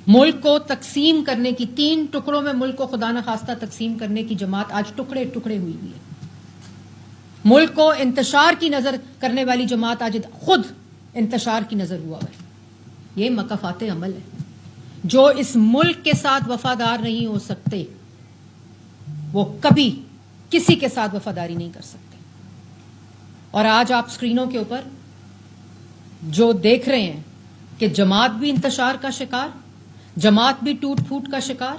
ملک کو تقسیم کرنے کی، 3 ٹکڑوں میں ملک کو خدا نخواستہ تقسیم کرنے کی جماعت آج ٹکڑے ٹکڑے ہوئی ہوئی ہے. ملک کو انتشار کی نظر کرنے والی جماعت آج خود انتشار کی نظر ہوا ہے. یہ مکافات عمل ہے. جو اس ملک کے ساتھ وفادار نہیں ہو سکتے وہ کبھی کسی کے ساتھ وفاداری نہیں کر سکتے. اور آج آپ اسکرینوں کے اوپر جو دیکھ رہے ہیں کہ جماعت بھی انتشار کا شکار، جماعت بھی ٹوٹ پھوٹ کا شکار.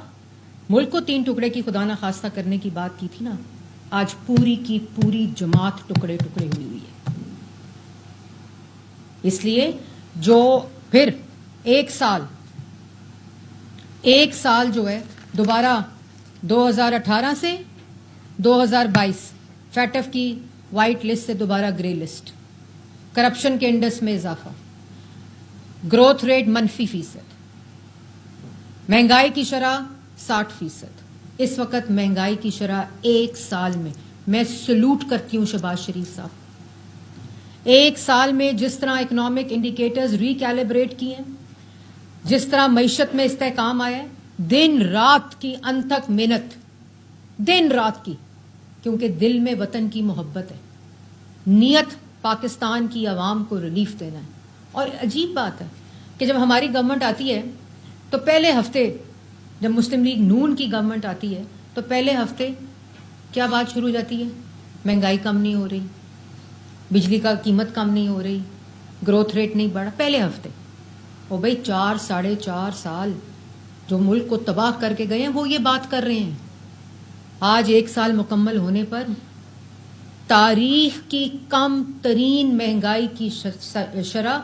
ملک کو 3 ٹکڑے کی خدا نخواستہ کرنے کی بات کی تھی نا، آج پوری کی پوری جماعت ٹکڑے ٹکڑے ہوئی ہوئی ہے. اس لیے جو پھر ایک سال جو ہے دوبارہ 2018 سے 2022 فیٹف کی وائٹ لسٹ سے دوبارہ گرے لسٹ، کرپشن کے انڈس میں اضافہ، گروتھ ریٹ -%، مہنگائی کی شرح 60%. اس وقت مہنگائی کی شرح ایک سال میں سلوٹ کرتی ہوں شہباز شریف صاحب، ایک سال میں جس طرح اکنامک انڈیکیٹرز ریکیلیبریٹ کیے ہیں، جس طرح معیشت میں استحکام آیا ہے، دن رات کی انتھک محنت، دن رات کی، کیونکہ دل میں وطن کی محبت ہے، نیت پاکستان کی عوام کو ریلیف دینا ہے. اور عجیب بات ہے کہ جب ہماری گورنمنٹ آتی ہے تو پہلے ہفتے، جب مسلم لیگ نون کی گورنمنٹ آتی ہے تو پہلے ہفتے کیا بات شروع ہو جاتی ہے؟ مہنگائی کم نہیں ہو رہی، بجلی کا قیمت کم نہیں ہو رہی، گروتھ ریٹ نہیں بڑھا. پہلے ہفتے. وہ بھائی 4-4.5 سال جو ملک کو تباہ کر کے گئے ہیں وہ یہ بات کر رہے ہیں. آج 1 سال مکمل ہونے پر تاریخ کی کم ترین مہنگائی کی شرح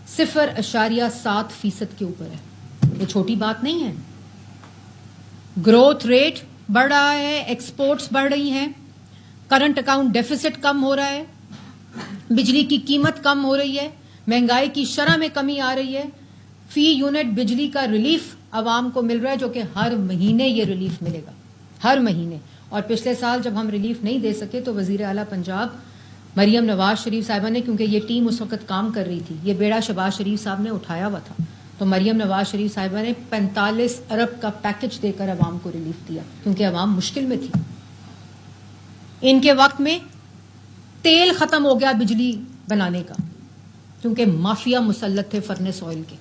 0.7% کے اوپر ہے. یہ چھوٹی بات نہیں ہے. گروتھ ریٹ بڑھ رہا ہے، ایکسپورٹس بڑھ رہی ہیں، کرنٹ اکاؤنٹ ڈیفیسٹ کم ہو رہا ہے، بجلی کی قیمت کم ہو رہی ہے، مہنگائی کی شرح میں کمی آ رہی ہے، فی یونٹ بجلی کا ریلیف عوام کو مل رہا ہے، جو کہ ہر مہینے یہ ریلیف ملے گا، ہر مہینے. اور پچھلے سال جب ہم ریلیف نہیں دے سکے تو وزیر اعلیٰ پنجاب مریم نواز شریف صاحبہ نے، کیونکہ یہ ٹیم اس وقت کام کر رہی تھی، یہ بیڑا شہباز شریف صاحب نے اٹھایا ہوا تھا، تو مریم نواز شریف صاحبہ نے 45 ارب کا پیکج دے کر عوام کو ریلیف دیا، کیونکہ عوام مشکل میں تھی. ان کے وقت میں تیل ختم ہو گیا بجلی بنانے کا، کیونکہ مافیا مسلط تھے فرنس آئل کے.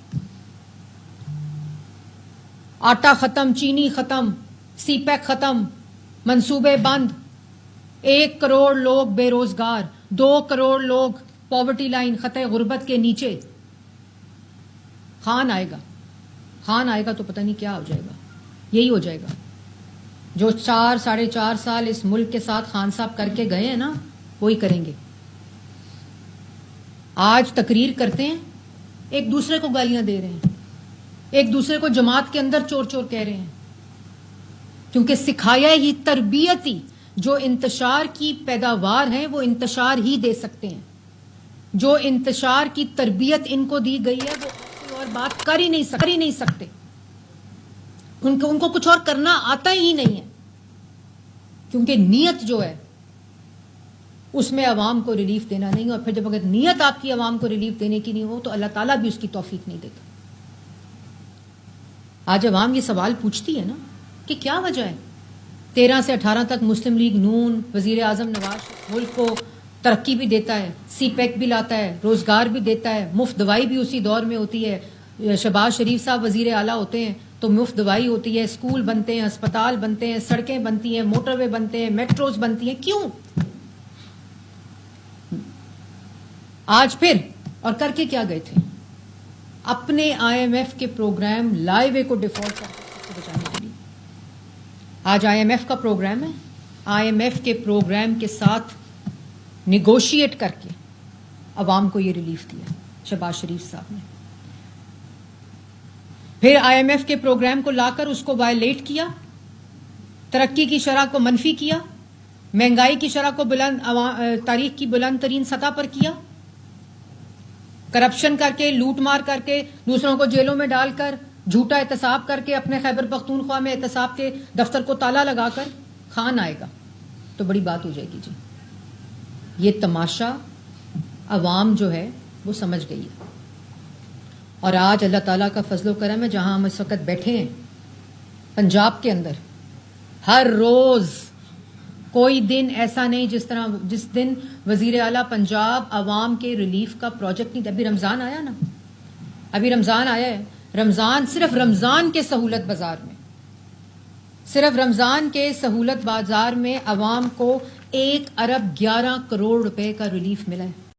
آٹا ختم، چینی ختم، سی پیک ختم، منصوبے بند، 1 کروڑ لوگ بے روزگار، 2 کروڑ لوگ پاورٹی لائن، خطے غربت کے نیچے. خان آئے گا تو پتہ نہیں کیا ہو جائے گا. یہی ہو جائے گا جو 4-4.5 سال اس ملک کے ساتھ خان صاحب کر کے گئے ہیں نا، وہی کریں گے. آج تقریر کرتے ہیں، ایک دوسرے کو گالیاں دے رہے ہیں، ایک دوسرے کو جماعت کے اندر چور چور کہہ رہے ہیں، کیونکہ سکھایا ہی، تربیتی جو انتشار کی پیداوار ہیں وہ انتشار ہی دے سکتے ہیں. جو انتشار کی تربیت ان کو دی گئی ہے وہ کوئی اور بات کر ہی نہیں سکتے. ان کو کچھ اور کرنا آتا ہی نہیں ہے، کیونکہ نیت جو ہے اس میں عوام کو ریلیف دینا نہیں. اور پھر جب اگر نیت آپ کی عوام کو ریلیف دینے کی نہیں ہو تو اللہ تعالیٰ بھی اس کی توفیق نہیں دیتا. آج عوام یہ سوال پوچھتی ہے نا کہ کیا وجہ ہے 13 سے 18 تک مسلم لیگ نون، وزیر اعظم نواز ملک کو ترقی بھی دیتا ہے، سی پیک بھی لاتا ہے، روزگار بھی دیتا ہے، مفت دوائی بھی اسی دور میں ہوتی ہے. شہباز شریف صاحب وزیر اعلیٰ ہوتے ہیں تو مفت دوائی ہوتی ہے، اسکول بنتے ہیں، ہسپتال بنتے ہیں، سڑکیں بنتی ہیں، موٹر وے بنتے ہیں، میٹروز بنتی ہیں. کیوں؟ آج پھر اور کر کے کیا گئے تھے؟ اپنے IMF کے پروگرام لائے ہوئے کو ڈیفالٹ کر بچانے کے لیے. آج IMF کا پروگرام ہے، IMF کے پروگرام کے ساتھ نیگوشیٹ کر کے عوام کو یہ ریلیف دیا شہباز شریف صاحب نے. پھر IMF کے پروگرام کو لا کر اس کو وائلیٹ کیا، ترقی کی شرح کو منفی کیا، مہنگائی کی شرح کو تاریخ کی بلند ترین سطح پر کیا، کرپشن کر کے، لوٹ مار کر کے، دوسروں کو جیلوں میں ڈال کر، جھوٹا احتساب کر کے، اپنے خیبر پختونخوا میں احتساب کے دفتر کو تالا لگا کر خان آئے گا تو بڑی بات ہو جائے گی. جی یہ تماشا عوام جو ہے وہ سمجھ گئی ہے. اور آج اللہ تعالیٰ کا فضل و کرم ہے، جہاں ہم اس وقت بیٹھے ہیں پنجاب کے اندر، ہر روز کوئی دن ایسا نہیں جس دن وزیر اعلیٰ پنجاب عوام کے ریلیف کا پروجیکٹ نہیں. ابھی رمضان آیا نا، ابھی رمضان آیا ہے. رمضان، صرف رمضان کے سہولت بازار میں، صرف رمضان کے سہولت بازار میں عوام کو 1 ارب 11 کروڑ روپے کا ریلیف ملا ہے.